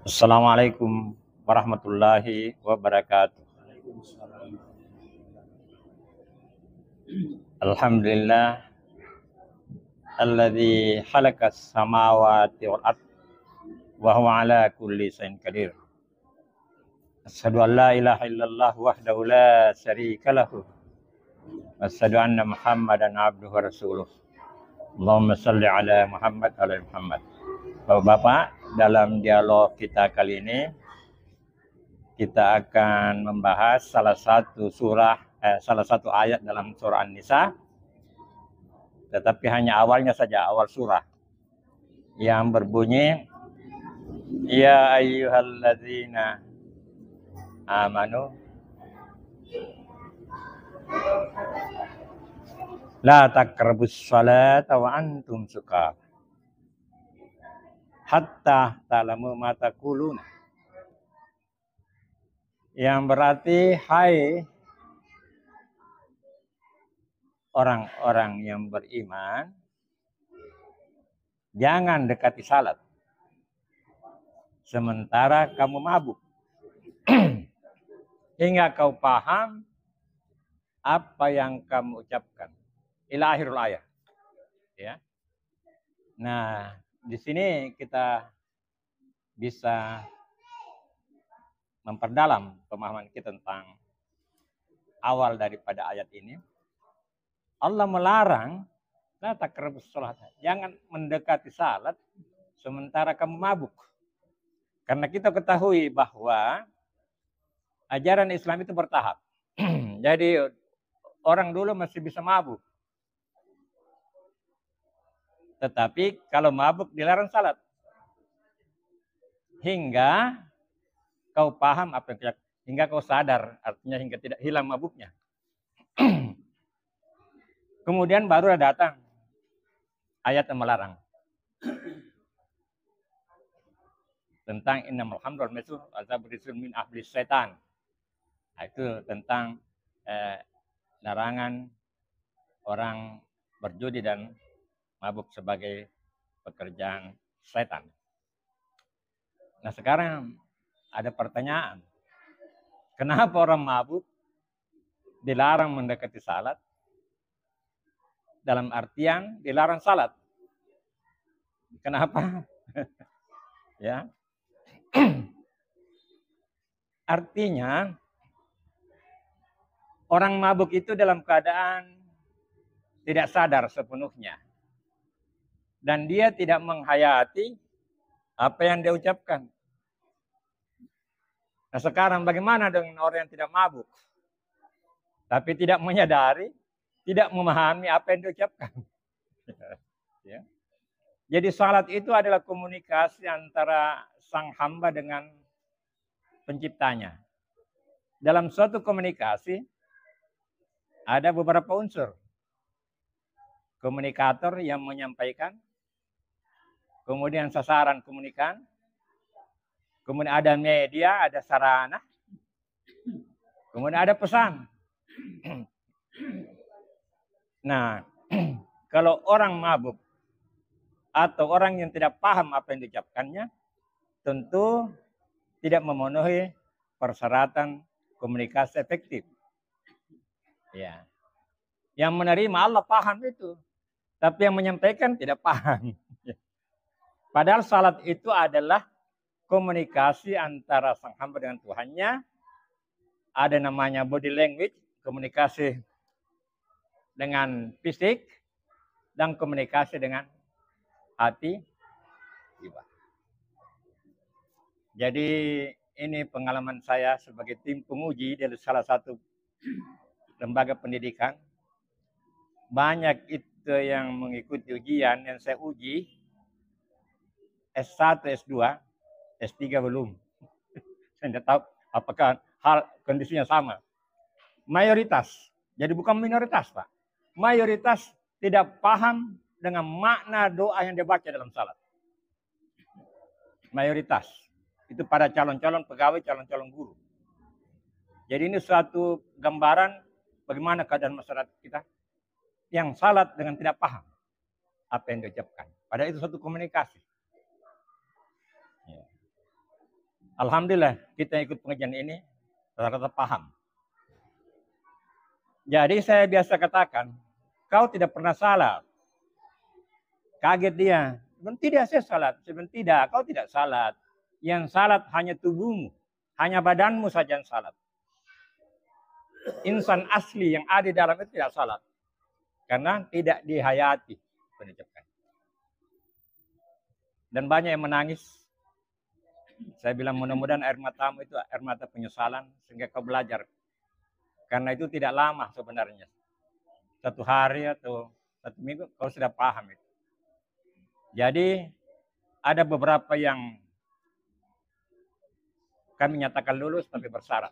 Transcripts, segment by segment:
Assalamualaikum warahmatullahi wabarakatuh. Alhamdulillah alladzi khalaqas samawati wal ard wa huwa ala kulli syai'in qadir. Asyhadu an la ilaha illallah wahdahu la syarika lahu wa asyhadu anna Muhammadan abduhu wa rasuluh. Allahumma shalli ala Muhammad wa ala Muhammad. Bapak-bapak, dalam dialog kita kali ini kita akan membahas salah satu ayat dalam surah An-Nisa, tetapi hanya awalnya saja, awal surah yang berbunyi ya ayyuhalladzina amanu la taqrabus sholata wa antum sukar hatta ta'lamu ma taquluna, yang berarti hai orang-orang yang beriman, jangan dekati salat sementara kamu mabuk hingga kau paham apa yang kamu ucapkan. Ila akhirul ayat. Ya. Nah, di sini kita bisa memperdalam pemahaman kita tentang awal daripada ayat ini. Allah melarang la taqrabus shalah, jangan mendekati salat sementara kamu mabuk. Karena kita ketahui bahwa ajaran Islam itu bertahap. Jadi orang dulu masih bisa mabuk. Tetapi kalau mabuk dilarang salat. Hingga kau paham apa yang hingga kau sadar, artinya hingga tidak hilang mabuknya. Kemudian baru datang ayat yang melarang tentang innamal khamru wal maisir azabun min ahlis setan. Nah, itu tentang larangan orang berjudi dan mabuk sebagai pekerjaan setan. Nah, sekarang ada pertanyaan. Kenapa orang mabuk dilarang mendekati salat? Dalam artian dilarang salat. Kenapa? Ya. Artinya orang mabuk itu dalam keadaan tidak sadar sepenuhnya. Dan dia tidak menghayati apa yang dia ucapkan. Nah, sekarang bagaimana dengan orang yang tidak mabuk? Tapi tidak menyadari, tidak memahami apa yang diucapkan. Ya. Jadi salat itu adalah komunikasi antara sang hamba dengan penciptanya. Dalam suatu komunikasi ada beberapa unsur. Komunikator yang menyampaikan, kemudian sasaran komunikan, kemudian ada media, ada sarana, kemudian ada pesan. Nah, kalau orang mabuk atau orang yang tidak paham apa yang diucapkannya, tentu tidak memenuhi persyaratan komunikasi efektif. Ya. Yang menerima Allah paham itu, tapi yang menyampaikan tidak paham. Padahal salat itu adalah komunikasi antara sang hamba dengan Tuhannya. Ada namanya body language, komunikasi dengan fisik, dan komunikasi dengan hati. Jadi ini pengalaman saya sebagai tim penguji dari salah satu lembaga pendidikan. Banyak itu yang mengikuti ujian yang saya uji. S1, S2, S3 belum. Saya tidak tahu apakah kondisinya sama. Mayoritas, jadi bukan minoritas, Pak. Mayoritas tidak paham dengan makna doa yang dibaca dalam salat. Mayoritas. Itu pada calon-calon pegawai, calon-calon guru. Jadi ini suatu gambaran bagaimana keadaan masyarakat kita yang salat dengan tidak paham apa yang diucapkan. Padahal itu suatu komunikasi. Alhamdulillah kita ikut pengajian ini rata-rata paham. Jadi saya biasa katakan, kau tidak pernah salah. Kaget dia. Tidak, saya salat. Sebenarnya tidak, kau tidak salat. Yang salat hanya tubuhmu. Hanya badanmu saja yang salat. Insan asli yang ada di dalam itu tidak salat. Karena tidak dihayati. Dan banyak yang menangis. Saya bilang mudah-mudahan air matamu itu air mata penyesalan. Sehingga kau belajar. Karena itu tidak lama sebenarnya. 1 hari atau 1 minggu kau sudah paham itu. Jadi ada beberapa yang kami nyatakan lulus tapi bersyarat.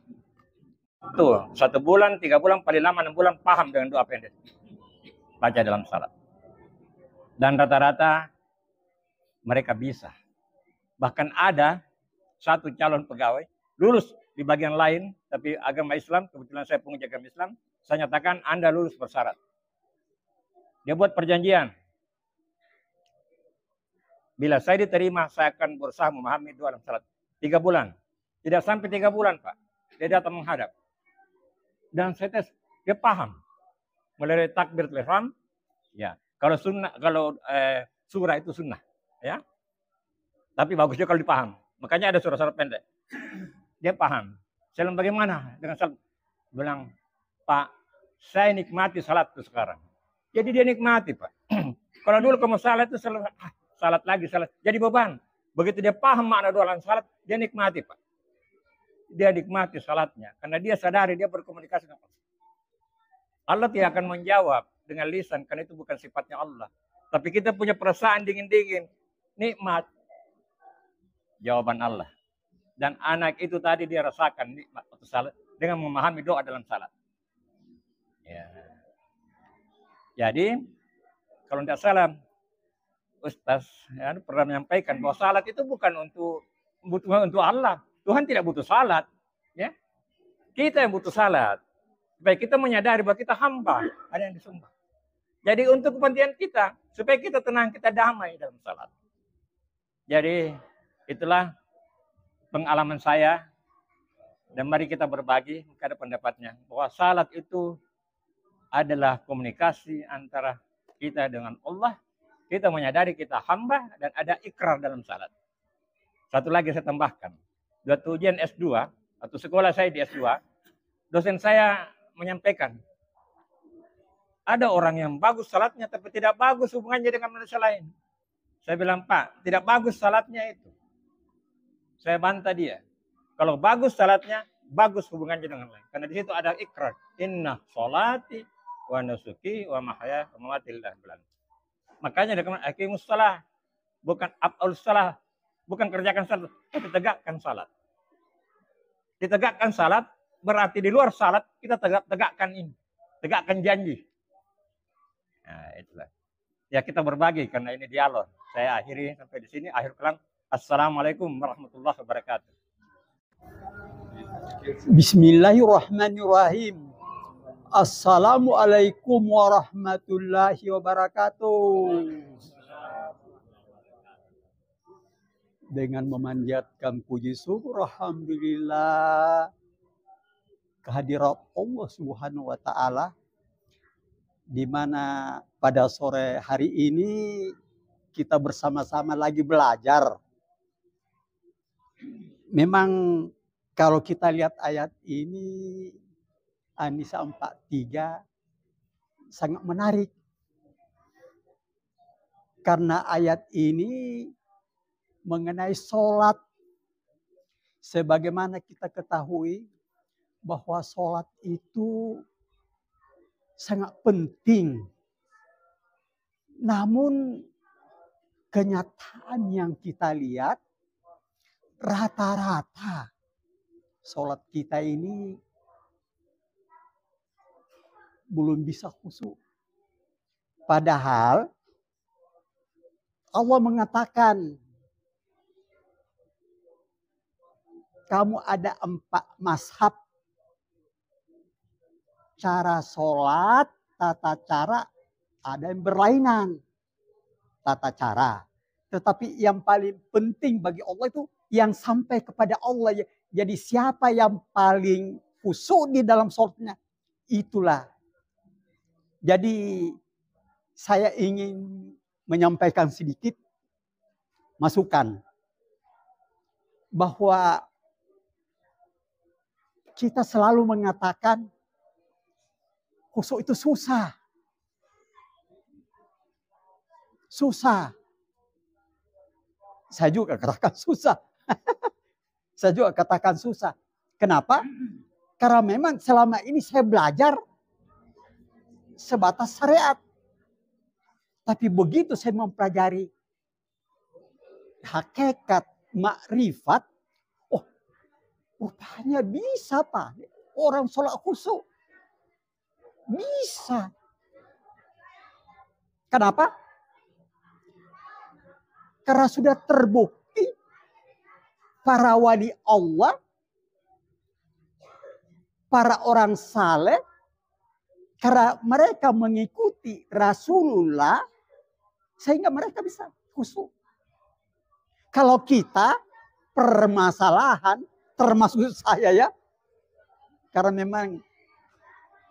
Tuh, 1 bulan, 3 bulan, paling lama 6 bulan paham dengan doa pendek. Baca dalam salat. Dan rata-rata mereka bisa. Bahkan ada 1 calon pegawai lulus di bagian lain, tapi agama Islam, kebetulan saya penguji agama Islam, saya nyatakan Anda lulus bersyarat. Dia buat perjanjian. Bila saya diterima, saya akan berusaha memahami doa dalam salat. 3 bulan. Tidak sampai 3 bulan, Pak. Dia datang menghadap. Dan saya tes, dia paham. Mulai takbir ihram, ya. Kalau sunnah, kalau surah itu sunnah, ya. Tapi bagusnya kalau dipaham. Makanya ada surah-surah pendek. Dia paham. Saya bilang bagaimana dengan salat? Bilang, Pak, saya nikmati salat itu sekarang. Jadi dia nikmati, Pak. Kalau dulu kamu salat itu salat lagi, salat. Jadi beban. Begitu dia paham makna doa dalam salat, dia nikmati, Pak. Dia nikmati salatnya. Karena dia sadari dia berkomunikasi dengan Allah. Allah tidak akan menjawab dengan lisan, karena itu bukan sifatnya Allah. Tapi kita punya perasaan dingin-dingin. Nikmat. Jawaban Allah. Dan anak itu tadi dia rasakan nikmat waktu salat dengan memahami doa dalam salat. Ya. Jadi, kalau tidak salah, Ustaz ya, pernah menyampaikan bahwa salat itu bukan untuk Allah. Tuhan tidak butuh salat. Ya. Kita yang butuh salat. Supaya kita menyadari bahwa kita hamba. Ada yang disembah. Jadi untuk kepentingan kita. Supaya kita tenang, kita damai dalam salat. Jadi itulah pengalaman saya. Dan mari kita berbagi kepada pendapatnya. Bahwa salat itu adalah komunikasi antara kita dengan Allah. Kita menyadari kita hamba dan ada ikrar dalam salat. Satu lagi saya tambahkan. Waktu ujian S2 atau sekolah saya di S2, dosen saya menyampaikan ada orang yang bagus salatnya tapi tidak bagus hubungannya dengan manusia lain. Saya bilang, Pak, tidak bagus salatnya itu. Saya bantah dia. Kalau bagus salatnya, bagus hubungannya dengan lain. Karena di situ ada ikrar. Inna sholati wa nusuki wa mahya wa mamati lillahi rabbil alamin. Makanya dia katakan aqimus shalah, bukan af'alus shalah, bukan kerjakan salat, tapi tegakkan salat. Ditegakkan salat berarti di luar salat kita tegakkan ini, tegakkan janji. Nah, itulah. Ya kita berbagi karena ini dialog. Saya akhiri sampai di sini. Akhir kalam. Assalamualaikum warahmatullahi wabarakatuh. Bismillahirrahmanirrahim. Assalamualaikum warahmatullahi wabarakatuh. Dengan memanjatkan puji syukur alhamdulillah kehadirat Allah Subhanahu wa taala di mana pada sore hari ini kita bersama-sama lagi belajar. Memang kalau kita lihat ayat ini An-Nisa 43 sangat menarik. Karena ayat ini mengenai sholat. Sebagaimana kita ketahui bahwa sholat itu sangat penting. Namun kenyataan yang kita lihat rata-rata sholat kita ini belum bisa khusyuk. Padahal Allah mengatakan kamu ada 4 mazhab cara sholat, tata cara ada yang berlainan tata cara. Tetapi yang paling penting bagi Allah itu yang sampai kepada Allah. Jadi siapa yang paling khusyuk di dalam sholatnya, itulah. Jadi saya ingin menyampaikan sedikit masukan bahwa kita selalu mengatakan khusyuk itu susah. Susah. Saya juga katakan susah. Saya juga katakan susah. Kenapa? Karena memang selama ini saya belajar sebatas syariat. Tapi begitu saya mempelajari hakikat makrifat, oh rupanya bisa Pak. Orang sholat khusyuk. Bisa. Kenapa? Karena sudah terbukti para wali Allah, para orang saleh, karena mereka mengikuti Rasulullah, sehingga mereka bisa khusyuk. Kalau kita permasalahan, termasuk saya ya, karena memang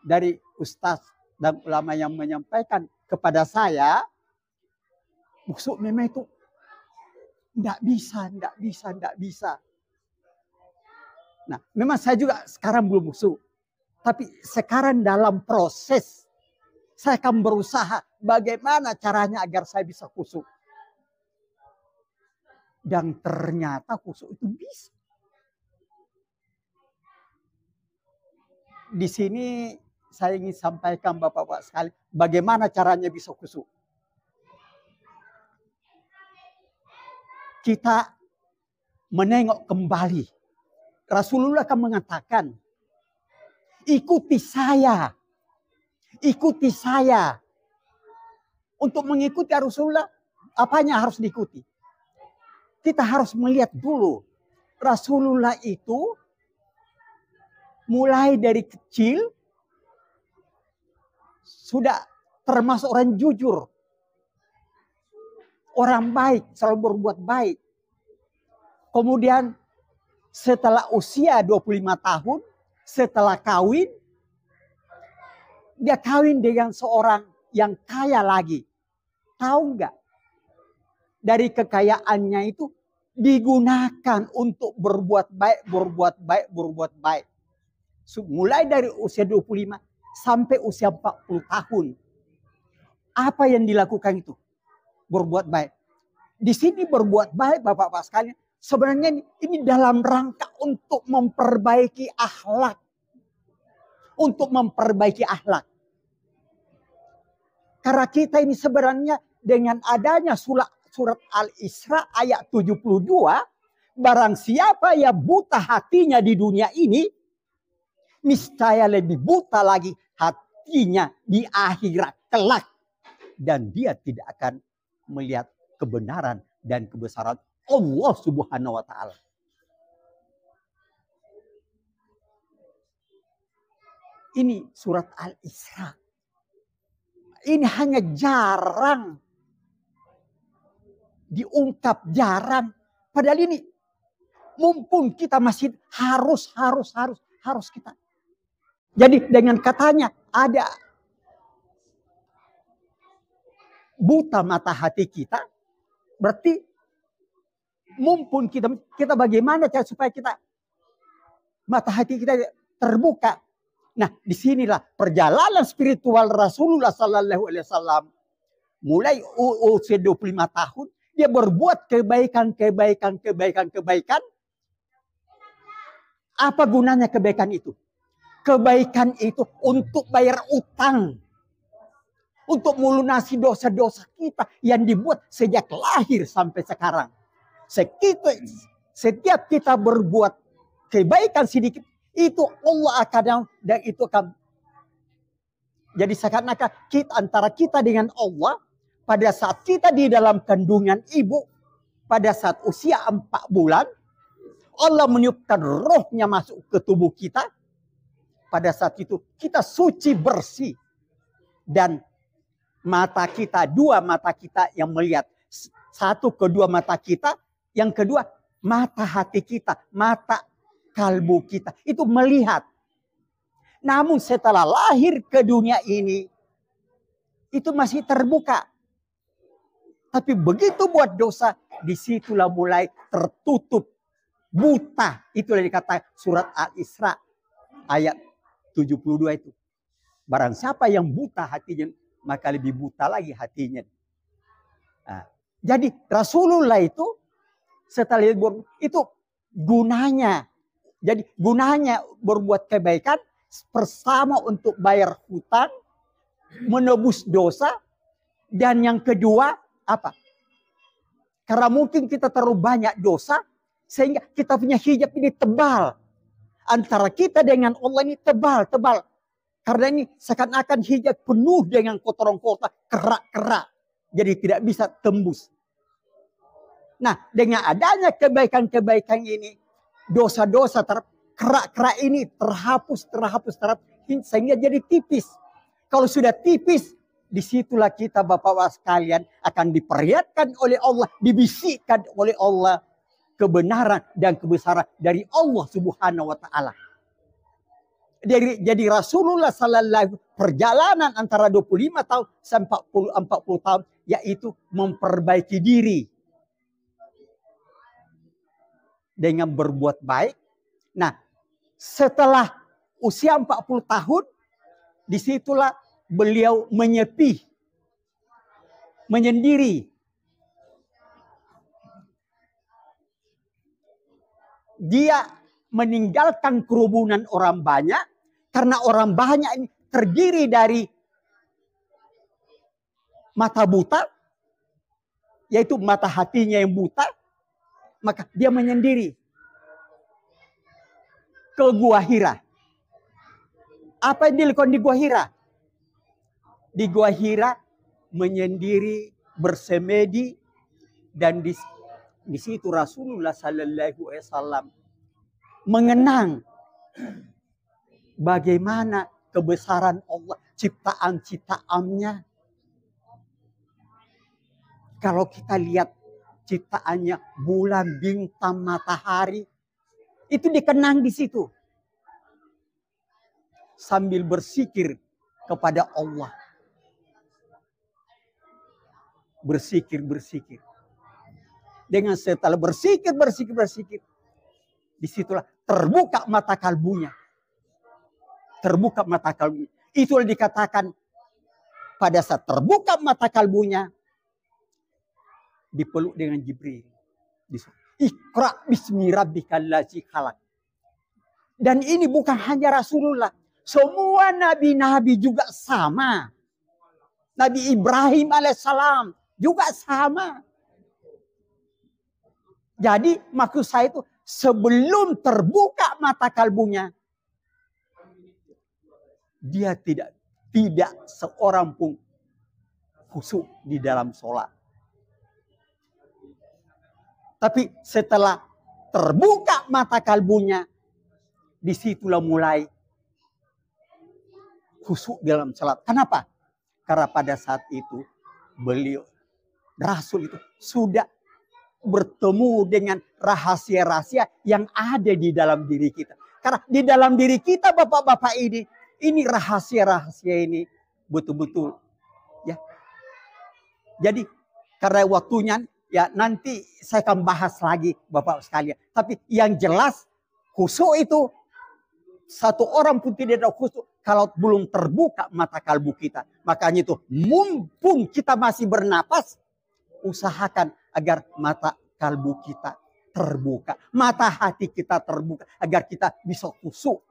dari ustaz dan ulama yang menyampaikan kepada saya, khusyuk memang itu enggak bisa. Nah, memang saya juga sekarang belum khusyuk. Tapi sekarang dalam proses, saya akan berusaha bagaimana caranya agar saya bisa khusyuk. Dan ternyata khusyuk itu bisa. Di sini saya ingin sampaikan Bapak-Bapak sekali, bagaimana caranya bisa khusyuk. Kita menengok kembali. Rasulullah akan mengatakan, ikuti saya. Ikuti saya. Untuk mengikuti Rasulullah, apanya harus diikuti? Kita harus melihat dulu. Rasulullah itu mulai dari kecil sudah termasuk orang jujur. Orang baik, selalu berbuat baik. Kemudian setelah usia 25 tahun, setelah kawin, dia kawin dengan seorang yang kaya lagi. Tahu nggak? Dari kekayaannya itu digunakan untuk berbuat baik. Mulai dari usia 25 sampai usia 40 tahun. Apa yang dilakukan itu? Berbuat baik. Di sini berbuat baik Bapak-Bapak sekalian. Sebenarnya ini dalam rangka untuk memperbaiki akhlak. Untuk memperbaiki akhlak. Karena kita ini sebenarnya dengan adanya surat Al-Isra ayat 72. Barang siapa yang buta hatinya di dunia ini. Niscaya lebih buta lagi hatinya di akhirat kelak. Dan dia tidak akan melihat kebenaran dan kebesaran Allah Subhanahu wa taala. Ini surat Al-Isra. Ini hanya jarang diungkap, jarang. Padahal ini mumpung kita masih harus kita. Jadi dengan katanya ada buta mata hati kita, berarti mumpun kita bagaimana cara supaya kita mata hati kita terbuka. Nah, disinilah perjalanan spiritual Rasulullah Sallallahu Alaihi Wasallam. Mulai usia 25 tahun dia berbuat kebaikan. Apa gunanya kebaikan itu? Kebaikan itu untuk bayar utang. Untuk melunasi dosa-dosa kita yang dibuat sejak lahir sampai sekarang. Setiap kita berbuat kebaikan sedikit, itu Allah akan dan itu akan. Jadi seakan-akan antara kita dengan Allah, pada saat kita di dalam kandungan ibu, pada saat usia 4 bulan, Allah meniupkan rohnya masuk ke tubuh kita. Pada saat itu kita suci bersih. Dan mata kita, 2 mata kita yang melihat. 1 kedua mata kita. Yang kedua mata hati kita, mata kalbu kita itu melihat. Namun setelah lahir ke dunia ini, itu masih terbuka. Tapi begitu buat dosa, disitulah mulai tertutup, buta. Itulah dikatakan surat Al-Isra ayat 72 itu. Barang siapa yang buta hatinya, maka lebih buta lagi hatinya. Nah, jadi Rasulullah itu setelah itu gunanya. Jadi gunanya berbuat kebaikan bersama untuk bayar hutang, menebus dosa, dan yang kedua apa? Karena mungkin kita terlalu banyak dosa sehingga kita punya hijab ini tebal. Antara kita dengan Allah ini tebal. Karena ini seakan-akan hijab penuh dengan kotoran-kotoran, kerak-kerak. Jadi tidak bisa tembus. Nah, dengan adanya kebaikan-kebaikan ini, dosa-dosa kerak-kerak ini terhapus, sehingga jadi tipis. Kalau sudah tipis, disitulah kita Bapak-Bapak sekalian akan diperlihatkan oleh Allah, dibisikkan oleh Allah kebenaran dan kebesaran dari Allah Subhanahu wa Ta'ala. Jadi Rasulullah sallallahu perjalanan antara 25 tahun sampai 40 tahun, yaitu memperbaiki diri dengan berbuat baik. Nah, setelah usia 40 tahun, disitulah beliau menyepi, menyendiri. Dia meninggalkan kerumunan orang banyak, karena orang banyak ini terdiri dari mata buta, yaitu mata hatinya yang buta, maka dia menyendiri ke Gua Hira. Apa yang dilakukan di Gua Hira? Di Gua Hira menyendiri, bersemedi, dan di situ Rasulullah sallallahu alaihi wasallam mengenang bagaimana kebesaran Allah, ciptaan-ciptaannya. Kalau kita lihat ciptaannya, bulan, bintang, matahari, itu dikenang di situ. Sambil bersikir kepada Allah. Bersikir. Dengan setelah bersikir. Disitulah terbuka mata kalbunya. Itulah dikatakan pada saat terbuka mata kalbunya, dipeluk dengan Jibril. Iqra bismi rabbikal ladzi khalaq. Dan ini bukan hanya Rasulullah. Semua nabi-nabi juga sama. Nabi Ibrahim alaihissalam juga sama. Jadi maksud saya itu sebelum terbuka mata kalbunya, dia tidak seorang pun khusyuk di dalam sholat. Tapi setelah terbuka mata kalbunya, disitulah mulai khusyuk dalam sholat. Kenapa? Karena pada saat itu beliau, Rasul itu sudah bertemu dengan rahasia-rahasia yang ada di dalam diri kita. Karena di dalam diri kita Bapak-Bapak ini rahasia-rahasia ini betul-betul ya. Jadi karena waktunya ya nanti saya akan bahas lagi Bapak sekalian. Tapi yang jelas khusyuk itu satu orang pun tidak ada khusyuk kalau belum terbuka mata kalbu kita. Makanya itu mumpung kita masih bernapas, usahakan agar mata kalbu kita terbuka, mata hati kita terbuka agar kita bisa khusyuk.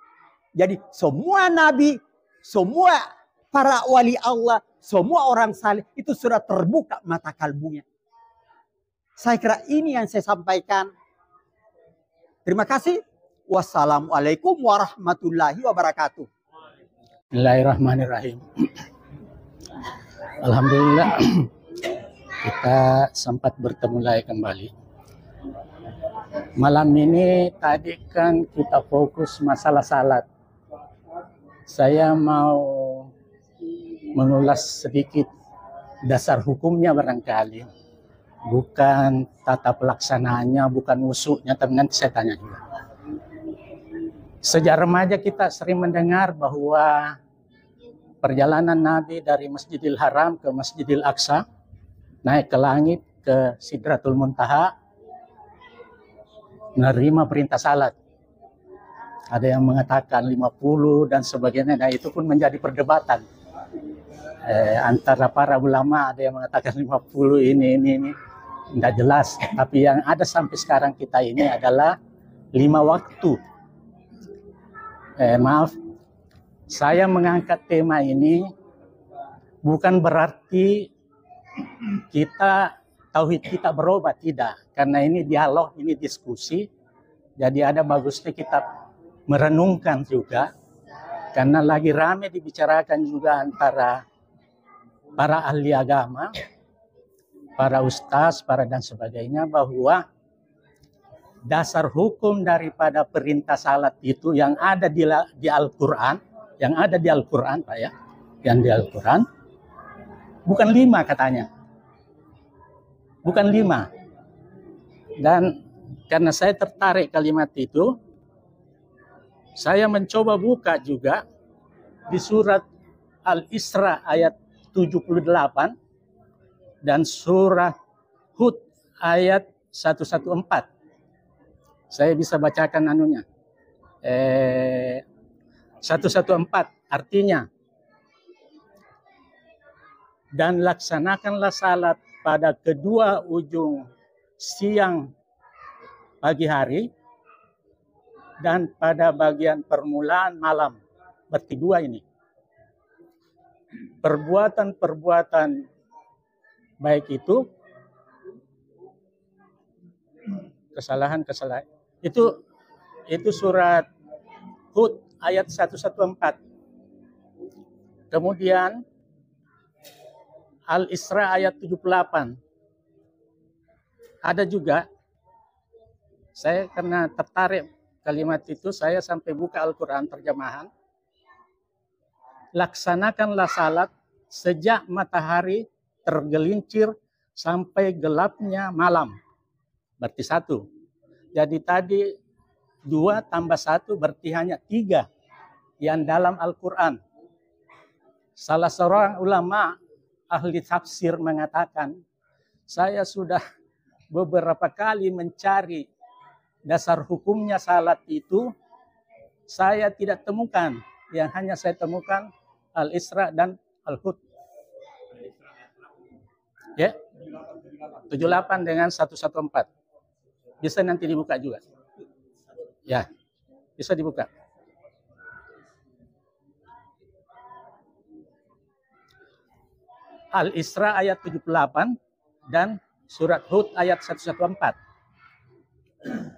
Jadi semua nabi, semua para wali Allah, semua orang saleh itu sudah terbuka mata kalbunya. Saya kira ini yang saya sampaikan. Terima kasih. Wassalamualaikum warahmatullahi wabarakatuh. Bismillahirrahmanirrahim. Alhamdulillah kita sempat bertemu lagi kembali. Malam ini tadi kan kita fokus masalah salat. Saya mau mengulas sedikit dasar hukumnya barangkali. bukan tata pelaksanaannya, bukan usuknya, tapi nanti saya tanya juga. Sejak remaja kita sering mendengar bahwa perjalanan Nabi dari Masjidil Haram ke Masjidil Aqsa, naik ke langit ke Sidratul Muntaha, menerima perintah salat. Ada yang mengatakan 50 dan sebagainya, dan itu pun menjadi perdebatan antara para ulama. Ada yang mengatakan 50 ini tidak jelas. Tapi yang ada sampai sekarang kita ini adalah 5 waktu. Maaf, saya mengangkat tema ini bukan berarti tauhid kita berubah, tidak. Karena ini dialog, ini diskusi. Jadi ada bagusnya kita merenungkan juga. Karena lagi ramai dibicarakan juga antara para ahli agama, para ustaz, para dan sebagainya, bahwa dasar hukum daripada perintah salat itu yang ada di Al-Quran, Pak ya, yang di Al-Quran, bukan 5 katanya. Bukan 5. Dan karena saya tertarik kalimat itu, saya mencoba buka juga di surat Al-Isra ayat 78 dan surah Hud ayat 114. Saya bisa bacakan anunya. 114 artinya, dan laksanakanlah salat pada kedua ujung siang pagi hari dan pada bagian permulaan malam. Berarti 2 ini. Perbuatan-perbuatan baik itu, kesalahan. Itu surat Hud ayat 114. Kemudian Al-Isra ayat 78. Ada juga, saya karena tertarik kalimat itu, saya sampai buka Al-Quran terjemahan. Laksanakanlah salat sejak matahari tergelincir sampai gelapnya malam. Berarti 1. Jadi tadi 2 tambah 1 berarti hanya 3 yang dalam Al-Quran. Salah seorang ulama ahli tafsir mengatakan, saya sudah beberapa kali mencari dasar hukumnya salat itu, saya tidak temukan. Yang hanya saya temukan Al-Isra dan Al-Hud. Ya, 78 dengan 114. Bisa nanti dibuka juga. Ya, bisa dibuka. Al-Isra ayat 78 dan surat Hud ayat 114.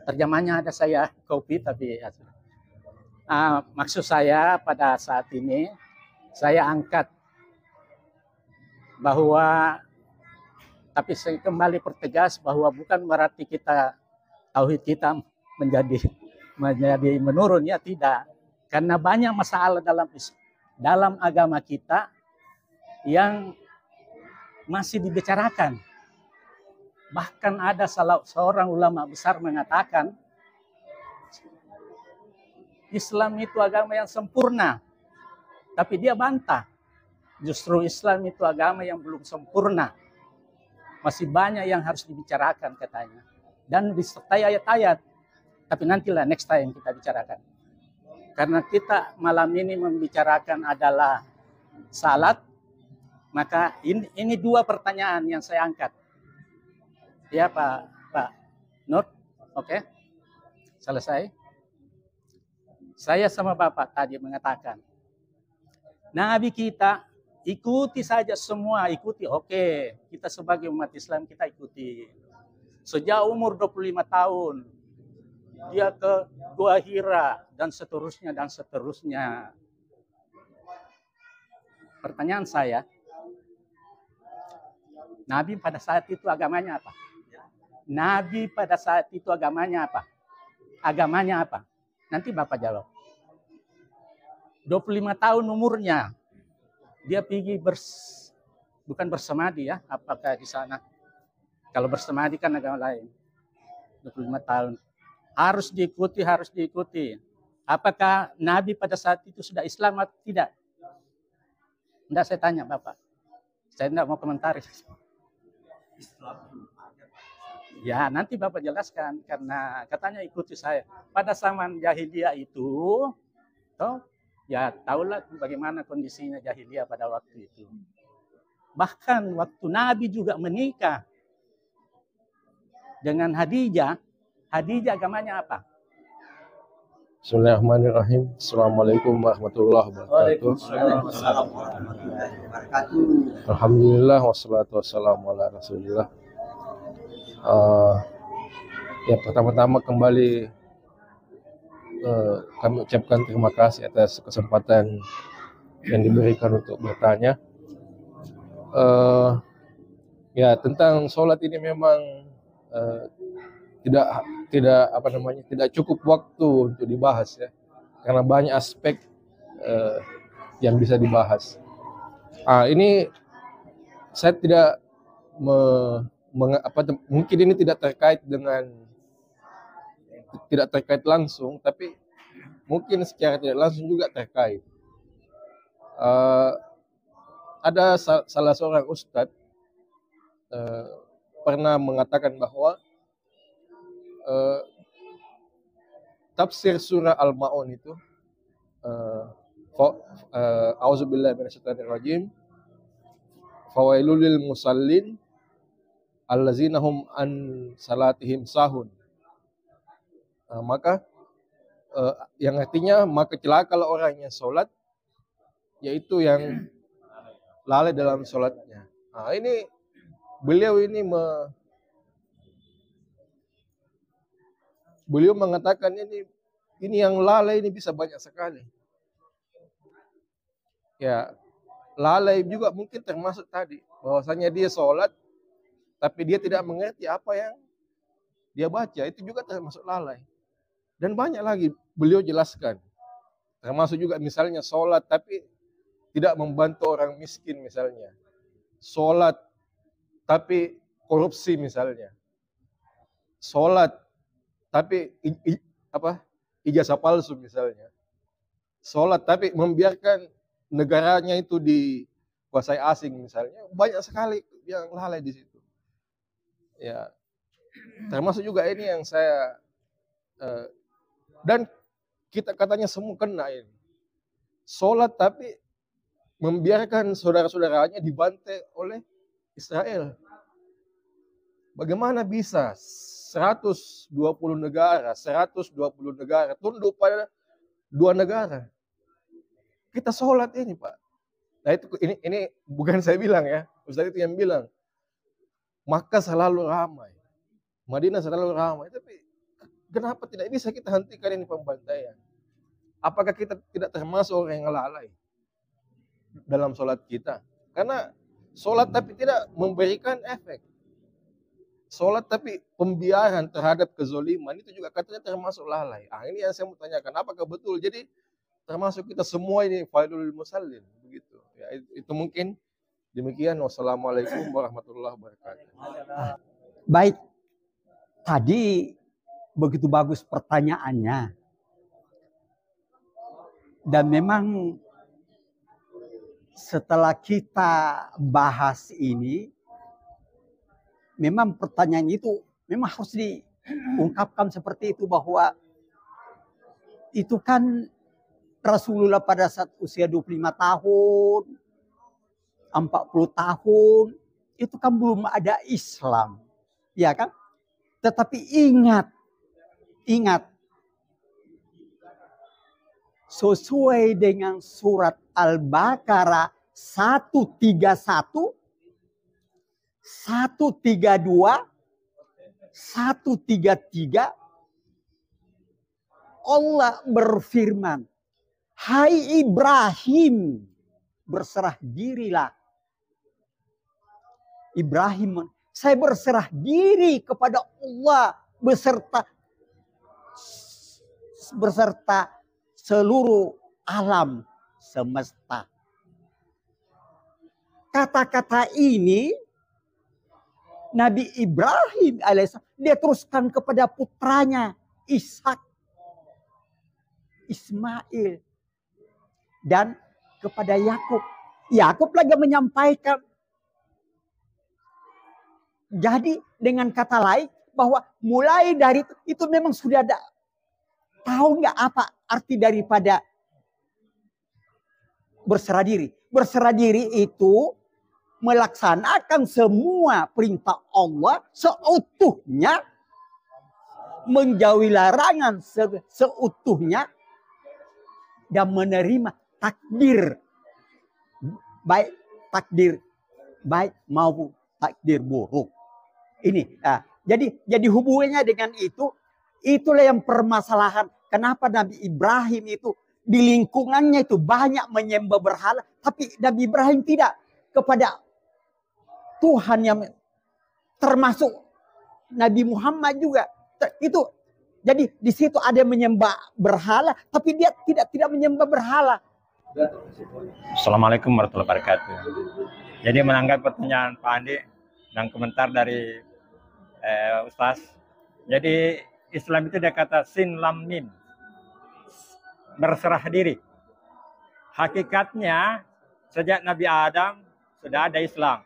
Terjemahnya ada saya copy, tapi maksud saya pada saat ini saya angkat bahwa, tapi saya kembali pertegas bahwa bukan berarti tauhid kita menjadi menurun, ya tidak. Karena banyak masalah dalam agama kita yang masih dibicarakan. Bahkan ada seorang ulama besar mengatakan Islam itu agama yang sempurna. Tapi dia bantah. Justru Islam itu agama yang belum sempurna. Masih banyak yang harus dibicarakan katanya. Dan disertai ayat-ayat. Tapi nantilah next time kita bicarakan. Karena kita malam ini membicarakan adalah salat. Maka ini 2 pertanyaan yang saya angkat. Ya Pak Nur, oke. Selesai. Saya sama Bapak tadi mengatakan, Nabi kita ikuti saja semua, ikuti. Oke, kita sebagai umat Islam kita ikuti. Sejak umur 25 tahun, dia ke Gua Hira dan seterusnya dan seterusnya. Pertanyaan saya, Nabi pada saat itu agamanya apa? Nabi pada saat itu agamanya apa? Agamanya apa? Nanti Bapak jawab. 25 tahun umurnya. Dia pergi bukan bersemadi ya, apakah di sana. Kalau bersemadi kan agama lain. 25 tahun. Harus diikuti, harus diikuti. Apakah Nabi pada saat itu sudah Islam atau tidak? Tidak, saya tanya Bapak. Saya tidak mau komentari. Ya, nanti Bapak jelaskan karena katanya ikuti saya. Pada zaman jahiliyah itu, toh, ya tahulah bagaimana kondisinya jahiliyah pada waktu itu. Bahkan waktu Nabi juga menikah dengan Khadijah, Khadijah agamanya apa? Bismillahirrahmanirrahim. Assalamualaikum warahmatullahi wabarakatuh. Alhamdulillah wassalatu wassalamu ala rasulillah. Ya, pertama-tama kembali kami ucapkan terima kasih atas kesempatan yang diberikan untuk bertanya. Ya, tentang sholat ini memang tidak cukup waktu untuk dibahas ya, karena banyak aspek yang bisa dibahas. Ini saya tidak mungkin ini tidak terkait langsung, tapi mungkin secara tidak langsung juga terkait. Ada salah seorang ustadz pernah mengatakan bahwa tafsir surah Al-Ma'un itu auzubillahi minasyaitonirrajim fawailul lil musallin allazina hum an salatihim sahun. Maka yang artinya maka celakalah orang yang sholat, yaitu yang lalai dalam sholatnya. Ini beliau mengatakan ini yang lalai ini bisa banyak sekali. Ya, lalai juga mungkin termasuk tadi bahwasanya dia sholat tapi dia tidak mengerti apa yang dia baca, itu juga termasuk lalai. Dan banyak lagi beliau jelaskan. Termasuk juga misalnya sholat tapi tidak membantu orang miskin misalnya. Sholat tapi korupsi misalnya. Sholat tapi ijazah palsu misalnya. Sholat tapi membiarkan negaranya itu dikuasai asing misalnya. Banyak sekali yang lalai di situ. Ya, termasuk juga ini yang saya dan kita katanya semua kena ini. Sholat tapi membiarkan saudara-saudaranya dibantai oleh Israel. Bagaimana bisa 120 negara tunduk pada 2 negara? Kita sholat ini, Pak. Nah, itu ini bukan saya bilang ya, Ustaz itu yang bilang. Maka selalu ramai, Madinah selalu ramai. Tapi kenapa tidak bisa kita hentikan ini pembantaian? Apakah kita tidak termasuk orang yang lalai dalam sholat kita? Karena sholat tapi tidak memberikan efek. Sholat tapi pembiaran terhadap kezoliman itu juga katanya termasuk lalai. Ini yang saya mau tanyakan, apakah betul? Jadi termasuk kita semua ini failul musallin begitu. Ya, itu mungkin demikian. Wassalamualaikum warahmatullahi wabarakatuh. Baik, tadi begitu bagus pertanyaannya. Dan memang setelah kita bahas ini, memang pertanyaan itu memang harus diungkapkan seperti itu, bahwa itu kan Rasulullah pada saat usia 25 tahun, 40 tahun, itu kan belum ada Islam. Ya kan? Tetapi ingat, sesuai dengan surat Al-Baqarah 131, 132, 133, Allah berfirman, hai Ibrahim, berserah dirilah. Ibrahim, saya berserah diri kepada Allah beserta seluruh alam semesta. Kata-kata ini Nabi Ibrahim alaihissalam, dia teruskan kepada putranya Ishak, Ismail, dan kepada Yakub. Yakub lagi menyampaikan. Jadi dengan kata lain bahwa mulai dari itu memang sudah ada. Tahu nggak apa arti daripada berserah diri? Berserah diri itu melaksanakan semua perintah Allah seutuhnya, menjauhi larangan seutuhnya, dan menerima takdir baik maupun takdir buruk. Ini, jadi hubungannya dengan itulah yang permasalahan. Kenapa Nabi Ibrahim itu di lingkungannya itu banyak menyembah berhala, tapi Nabi Ibrahim tidak kepada Tuhan yang termasuk Nabi Muhammad juga. Itu jadi di situ ada yang menyembah berhala, tapi dia tidak menyembah berhala. Assalamualaikum warahmatullahi wabarakatuh. Jadi menanggapi pertanyaan Pak Andi dan komentar dari Ustaz. Jadi Islam itu dia kata sin lam mim, berserah diri. Hakikatnya sejak Nabi Adam sudah ada Islam.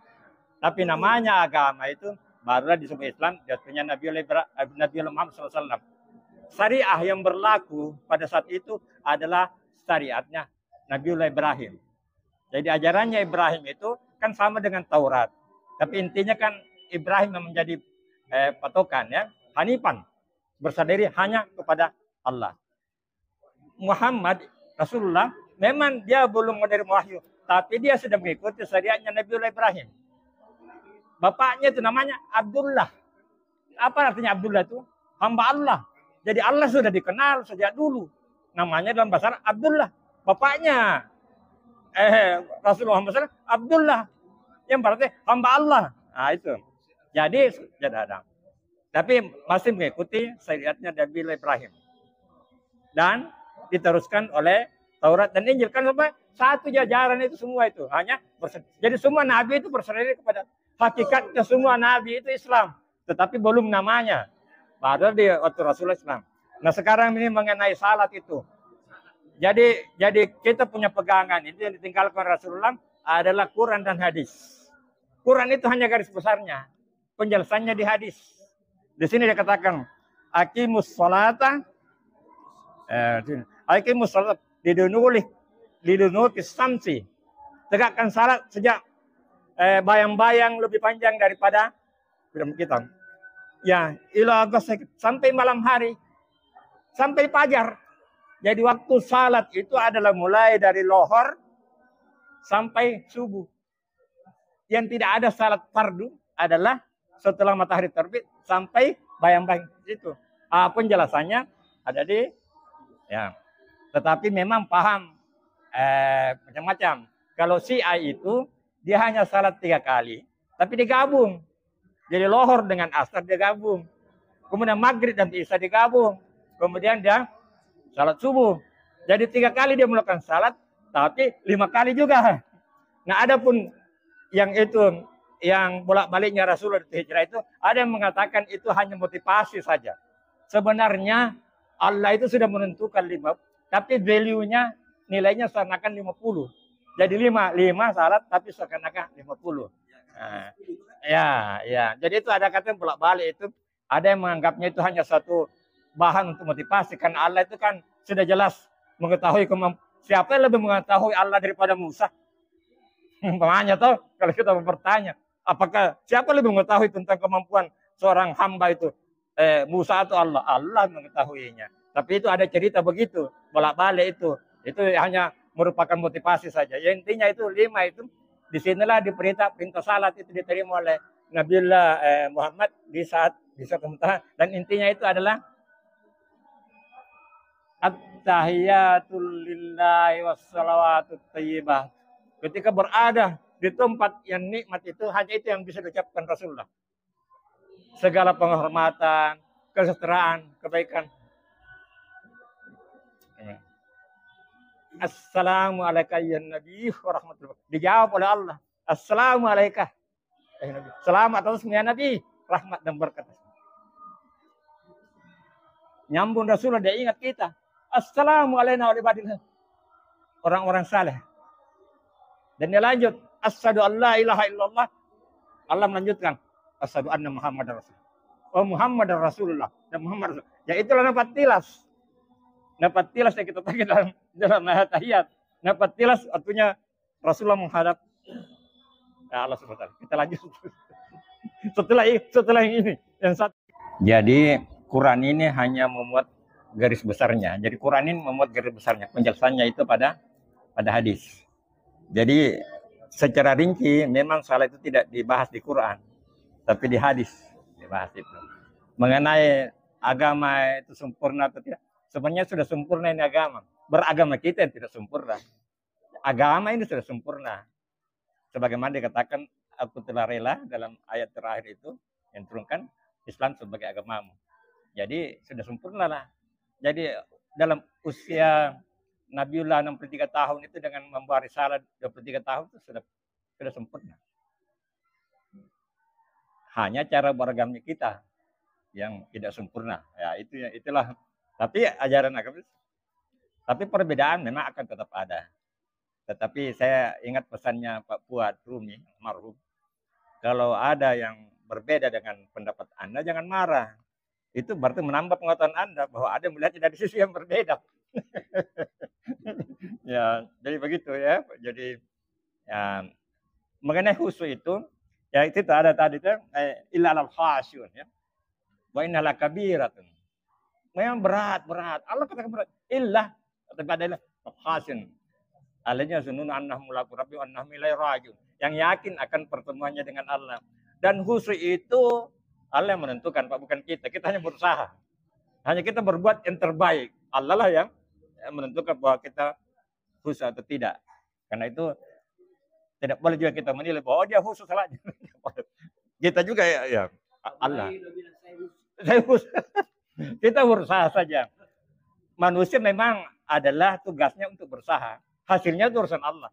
Tapi namanya agama itu barulah disebut Islam, jatuhnya Nabi Muhammad SAW. Syariah yang berlaku pada saat itu adalah syariatnya Nabiullah Ibrahim. Jadi ajarannya Ibrahim itu kan sama dengan Taurat. Tapi intinya kan Ibrahim yang menjadi patokan ya. Hanifan, berserah diri hanya kepada Allah. Muhammad Rasulullah memang dia belum menerima wahyu, tapi dia sudah mengikuti syariatnya Nabiullah Ibrahim. Bapaknya itu namanya Abdullah. Apa artinya Abdullah itu? Hamba Allah. Jadi Allah sudah dikenal sejak dulu. Namanya dalam bahasa Arab Abdullah. Bapaknya Rasulullah SAW Abdullah. Yang berarti hamba Allah. Nah itu. Jadi tapi masih mengikuti syariatnya Nabi Ibrahim. Dan diteruskan oleh Taurat dan Injil. Kan satu jajaran itu semua itu. Jadi semua nabi itu berserah diri kepada hakikatnya semua nabi itu Islam. Tetapi belum namanya. Baru di waktu Rasulullah Islam. Nah sekarang ini mengenai salat itu. Jadi kita punya pegangan. Itu yang ditinggalkan Rasulullah adalah Quran dan hadis. Quran itu hanya garis besarnya. Penjelasannya di hadis. Di sini dia katakan, aqimus sholata, aqimus sholata lidunulih samsi. Tegakkan salat sejak bayang-bayang lebih panjang daripada film kita. Ya, ila sampai malam hari, sampai fajar. Jadi waktu salat itu adalah mulai dari lohor sampai subuh. Yang tidak ada salat fardu adalah setelah matahari terbit sampai bayang-bayang itu. Penjelasannya ada di ya. Tetapi memang paham macam-macam. Kalau Syiah itu dia hanya salat 3 kali, tapi digabung. Jadi lohor dengan asar digabung. Kemudian maghrib dan isya digabung. Kemudian dia salat subuh. Jadi 3 kali dia melakukan salat, tapi 5 kali juga. Nah adapun yang itu, yang bolak-baliknya Rasulullah hijrah itu, ada yang mengatakan itu hanya motivasi saja. Sebenarnya Allah itu sudah menentukan 5, tapi value-nya, nilainya seakan-akan 50. Jadi 5 salat, tapi seakan-akan 50. Nah, ya. Jadi itu ada kata yang bolak-balik itu, ada yang menganggapnya itu hanya satu bahan untuk motivasi. Karena Allah itu kan sudah jelas mengetahui siapa yang lebih mengetahui Allah daripada Musa. Makanya tahu kalau kita bertanya, apakah siapa lebih mengetahui tentang kemampuan seorang hamba itu? Musa atau Allah? Allah mengetahuinya. Tapi itu ada cerita begitu, bolak-balik itu. Itu hanya merupakan motivasi saja. Ya, intinya itu 5 itu. Disinilah perintah salat itu diterima oleh Nabiullah Muhammad di saat kemudian. Dan intinya itu adalah at-tahiyatul lillahi wassalawatut thayyibah. Ketika berada di tempat yang nikmat itu, hanya itu yang bisa diucapkan Rasulullah. Segala penghormatan, kesejahteraan, kebaikan. Assalamualaikum ya Nabi wa rahmatullah. Dijawab oleh Allah. Assalamualaikum. Selamat atas ya Nabi, rahmat dan berkat. Nyambung Rasulullah, dia ingat kita. Assalamualaikum warahmatullahi wabarakatuh. Orang-orang saleh. Dan dia lanjut, asyhadu an la ilaha illallah. Allah melanjutkan, asyhadu anna Muhammadar Rasulullah. Oh Muhammadar Rasulullah. Dan Muhammad Rasul. Ya itulah dapat tilas. Dapat tilas yang kita pakai dalam ayat tahiyat. Dapat tilas artinya Rasulullah menghadap ya Allah SWT. Kita lanjut. setelah yang ini. Yang satu. Jadi Quran ini hanya memuat garis besarnya. Jadi Quran ini memuat garis besarnya. Penjelasannya itu pada hadis. Jadi secara rinci memang salah itu tidak dibahas di Quran, tapi di hadis dibahas itu. Mengenai agama itu sempurna atau tidak, sebenarnya sudah sempurna ini agama. Beragama kita yang tidak sempurna. Agama ini sudah sempurna. Sebagaimana dikatakan, aku telah rela dalam ayat terakhir itu yang turunkan Islam sebagai agamamu. Jadi sudah sempurna lah. Jadi dalam usia Nabiullah 63 tahun itu dengan membawa risalah 23 tahun itu sudah sempurna. Hanya cara beragama kita yang tidak sempurna. Ya itulah. Tapi ajaran agama, tapi perbedaan memang akan tetap ada. Tetapi saya ingat pesannya Pak Fuad Rumi, marhum. Kalau ada yang berbeda dengan pendapat Anda, jangan marah. Itu berarti menambah pengetahuan Anda bahwa ada melihatnya dari sisi yang berbeda. Ya, jadi begitu ya. Jadi ya, mengenai khusyuk itu, ya itu ada tadi itu illa al khasyun ya. Wa innal kabiratun. Memang berat. Allah katakan berat. Illa adalah khasyun. Alanya sunun annahum mulaqu rabbi wa annahum ilaihi rajiun. Yang yakin akan pertemuannya dengan Allah. Dan khusyuk itu Allah yang menentukan, Pak, bukan kita. Kita hanya berusaha. Hanya kita berbuat yang terbaik. Allah lah yang menentukan bahwa kita khusyuk atau tidak. Karena itu tidak boleh juga kita menilai bahwa dia khusyuk salah. Kita juga ya Allah. Saya khusyuk. Kita berusaha saja. Manusia memang adalah tugasnya untuk berusaha. Hasilnya itu urusan Allah.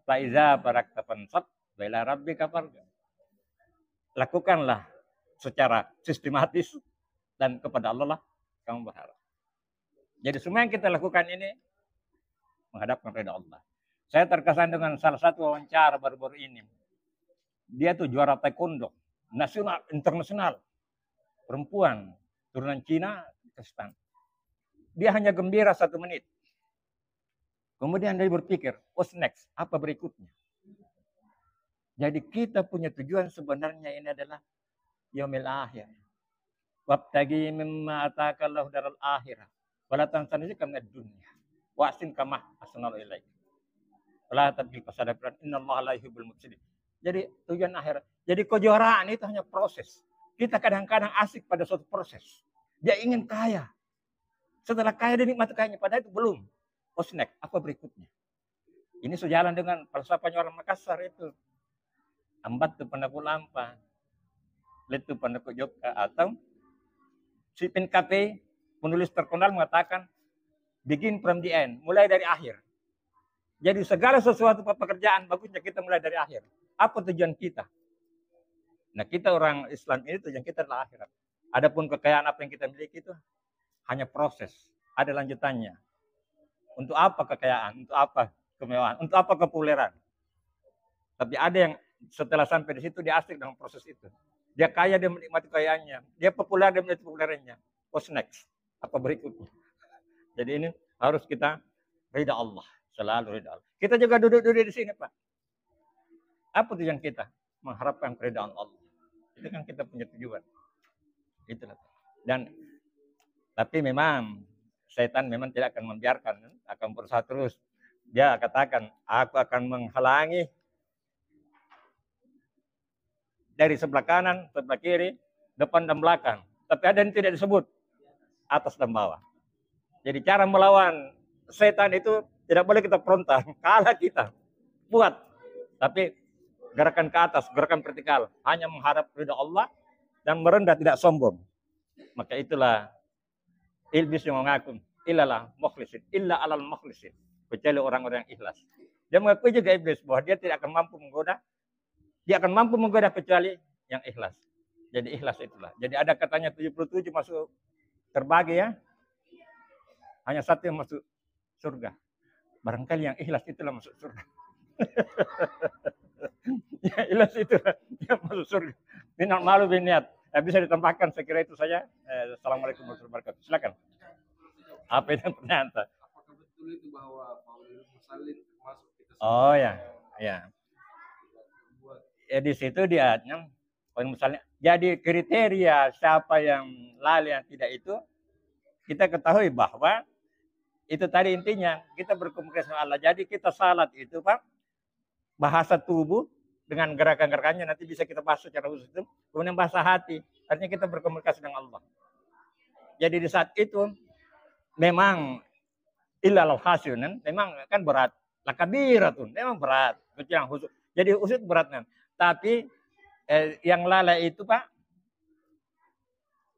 Faiza barakta fansab wa ila rabbika farghab. Lakukanlah secara sistematis dan kepada Allah lah kamu berharap. Jadi semua yang kita lakukan ini menghadapkan ridha Allah. Saya terkesan dengan salah satu wawancara baru-baru ini. Dia tuh juara taekwondo nasional, internasional. Perempuan, turunan Cina, Pakistan. Dia hanya gembira 1 menit. Kemudian dia berpikir, what's next? Apa berikutnya? Jadi kita punya tujuan sebenarnya ini adalah yaumil akhir. Wabtagi mimma atakallahu daral akhirah. Wala tansa nasibaka minad dunya. Wa ahsin kama ahsanallahu ilaik. Wala tabghi fasada innallaha la yuhibbul mufsidin. Jadi tujuan akhir. Jadi kejuaraan itu hanya proses. Kita kadang-kadang asik pada suatu proses. Dia ingin kaya. Setelah kaya dia nikmati kayanya, padahal itu belum. What's next? Apa berikutnya? Ini sejalan dengan falsafahnya orang Makassar itu. Ambat tu pendaku lampa. Letu pendaku joka. Atau si Pinkape, penulis terkenal mengatakan, begin from the end. Mulai dari akhir. Jadi segala sesuatu pekerjaan bagusnya kita mulai dari akhir. Apa tujuan kita? Nah kita orang Islam ini tujuan kita adalah akhirat. Adapun kekayaan apa yang kita miliki itu hanya proses. Ada lanjutannya. Untuk apa kekayaan? Untuk apa kemewahan? Untuk apa kepopuleran? Tapi ada yang setelah sampai di situ dia asik dengan proses itu. Dia kaya, dia menikmati kekayaannya. Dia populer, dia menikmati populernya. What's next? Apa berikutnya? Jadi ini harus kita ridha Allah. Selalu ridha Allah. Kita juga duduk-duduk di sini, Pak. Apa tujuan kita? Mengharapkan keridhaan Allah. Itu kan kita punya tujuan. Itulah. Dan tapi memang setan memang tidak akan membiarkan, akan berusaha terus. Dia katakan, aku akan menghalangi dari sebelah kanan, sebelah kiri, depan dan belakang. Tapi ada yang tidak disebut, atas dan bawah. Jadi cara melawan setan itu tidak boleh kita frontal, kalah kita. Buat. Tapi gerakan ke atas, gerakan vertikal. Hanya menghadap ridha Allah dan merendah, tidak sombong. Maka itulah Iblis yang mengaku ilalah mukhlisin, illa alal mukhlisin. Kecuali orang-orang yang ikhlas. Dia mengakui juga iblis bahwa dia tidak akan mampu menggoda Dia akan mampu menggoda kecuali yang ikhlas. Jadi ikhlas itulah. Jadi ada katanya 77 masuk terbagi ya. Hanya satu yang masuk surga. Barangkali yang ikhlas itulah masuk surga. Ya, ikhlas itulah yang masuk surga. Minal malu biniat. Bisa ditambahkan, saya kira itu saja. Assalamualaikum warahmatullahi wabarakatuh. Silakan. Apa itu pertanyaan? Apakah betul itu bahwa Maulidul Musallin termasuk kita Oh ya, ya. Di situ dia misalnya jadi kriteria siapa yang lalai yang tidak itu kita ketahui bahwa itu tadi intinya kita berkomunikasi dengan Allah. Jadi kita salat itu Pak bahasa tubuh dengan gerakan-gerakannya nanti bisa kita bahas secara khusus itu. Kemudian bahasa hati artinya kita berkomunikasi dengan Allah. Jadi di saat itu memang ilal hasyunan memang kan berat. Lakabiratun memang berat. Itu yang khusus. Jadi khusus beratnya. Tapi yang lalai itu Pak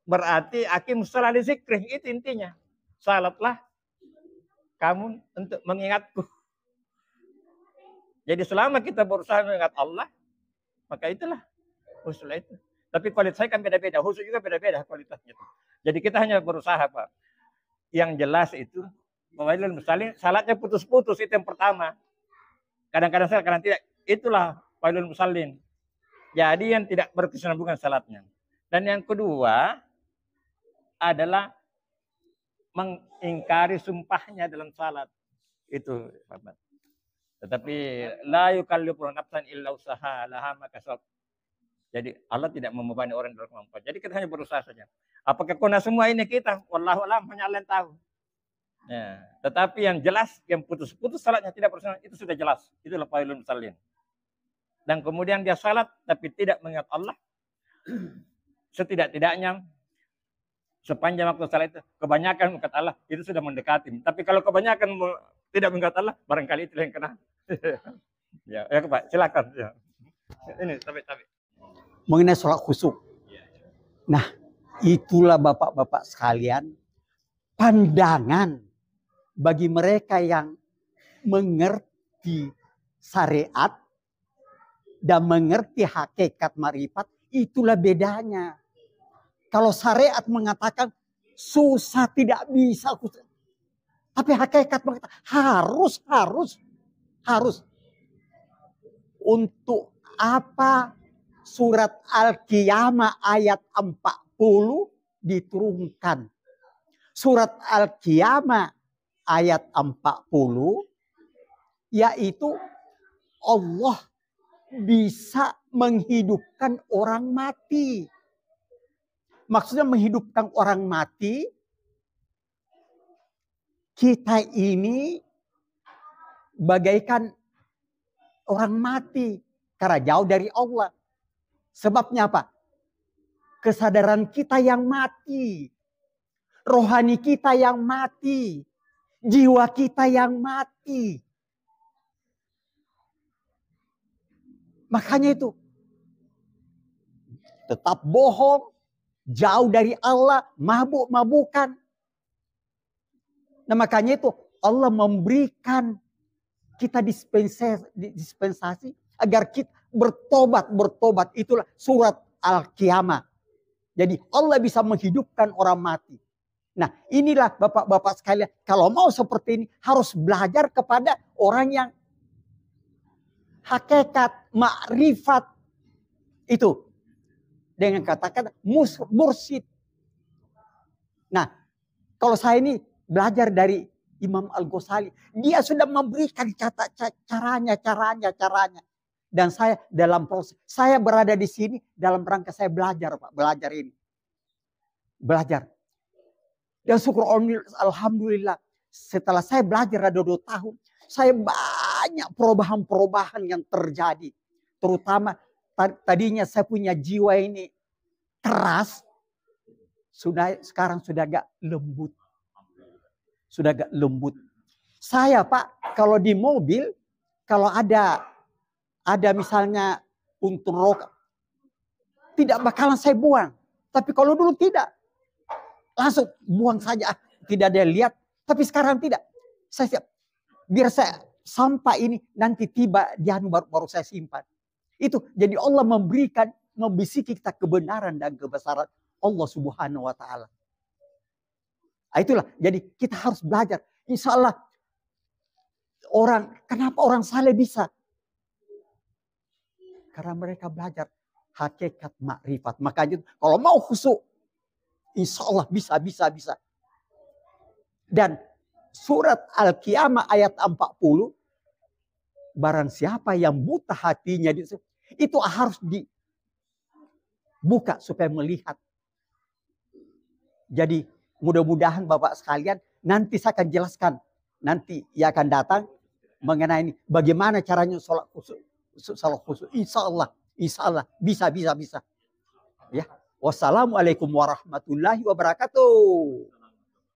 berarti akim salat zikri itu intinya. Salatlah kamu untuk mengingatku. Jadi selama kita berusaha mengingat Allah, maka itulah khusus itu. Tapi kualitasnya kan beda-beda, khusus juga beda-beda kualitasnya. Jadi kita hanya berusaha Pak. Yang jelas itu Maulidul Musallin salatnya putus-putus itu yang pertama. Kadang-kadang salah, kadang tidak. Itulah Maulidul Musallin. Jadi yang tidak berkesinambungan salatnya. Dan yang kedua adalah mengingkari sumpahnya dalam salat. Itu Bapak. Tetapi la yukallifu nafsan illa usaha laha ma kasab. Jadi Allah tidak membebani orang dalam kemampuan. Jadi kita hanya berusaha saja. Apakah kena semua ini kita? Wallahu a'lam, hanya Allah yang tahu. Ya, tetapi yang jelas yang putus-putus salatnya tidak berkesinambungan itu sudah jelas. Itulah Maulidul Musallin. Dan kemudian dia salat tapi tidak mengingat Allah. Setidak-tidaknya sepanjang waktu salat itu kebanyakan mengingat Allah itu sudah mendekati. Tapi kalau kebanyakan tidak mengingat Allah barangkali itu yang kena. Ya Pak, silakan. Ya. Ini tapi. Mengenai sholat khusyuk. Nah, itulah Bapak-bapak sekalian pandangan bagi mereka yang mengerti syariat dan mengerti hakikat marifat, itulah bedanya. Kalau syariat mengatakan susah tidak bisa, tapi hakikat mengatakan harus. Untuk apa surat Al-Qiyamah ayat 40 diturunkan? Surat Al-Qiyamah ayat 40 yaitu Allah bisa menghidupkan orang mati. Maksudnya menghidupkan orang mati. Kita ini bagaikan orang mati karena jauh dari Allah. Sebabnya apa? Kesadaran kita yang mati. Rohani kita yang mati. Jiwa kita yang mati. Makanya itu tetap bohong, jauh dari Allah, mabuk-mabukan. Nah makanya itu Allah memberikan kita dispensasi agar kita bertobat. Itulah surat Al-Qiyamah. Jadi Allah bisa menghidupkan orang mati. Nah inilah Bapak-bapak sekalian, kalau mau seperti ini harus belajar kepada orang yang hakikat, makrifat itu. Dengan katakan mursyid. Nah, kalau saya ini belajar dari Imam Al-Ghazali, dia sudah memberikan caranya. Dan saya dalam proses, saya berada di sini dalam rangka saya belajar, Pak, belajar ini. Belajar. Dan syukur alhamdulillah, setelah saya belajar ada 2 tahun, saya banyak perubahan-perubahan yang terjadi. Terutama tadinya saya punya jiwa ini keras. Sekarang sudah agak lembut. Saya Pak, kalau di mobil, kalau ada misalnya puntung rokok, tidak bakalan saya buang. Tapi kalau dulu tidak. Langsung buang saja. Tidak ada yang lihat. Tapi sekarang tidak. Saya siap. Biar saya sampah ini nanti tiba di baru saya simpan. Itu jadi Allah membisiki kita kebenaran dan kebesaran Allah Subhanahu wa taala. Itulah, jadi kita harus belajar. Insya Allah kenapa orang saleh bisa? Karena mereka belajar hakikat makrifat. Makanya kalau mau khusyuk, insya Allah bisa. Dan surat Al-Qiyamah ayat 40, barang siapa yang buta hatinya, itu harus dibuka supaya melihat. Jadi mudah-mudahan Bapak sekalian, nanti saya akan jelaskan. Nanti ia akan datang mengenai ini. Bagaimana caranya sholat khusyuk. Insya Allah bisa. Ya. Wassalamualaikum warahmatullahi wabarakatuh.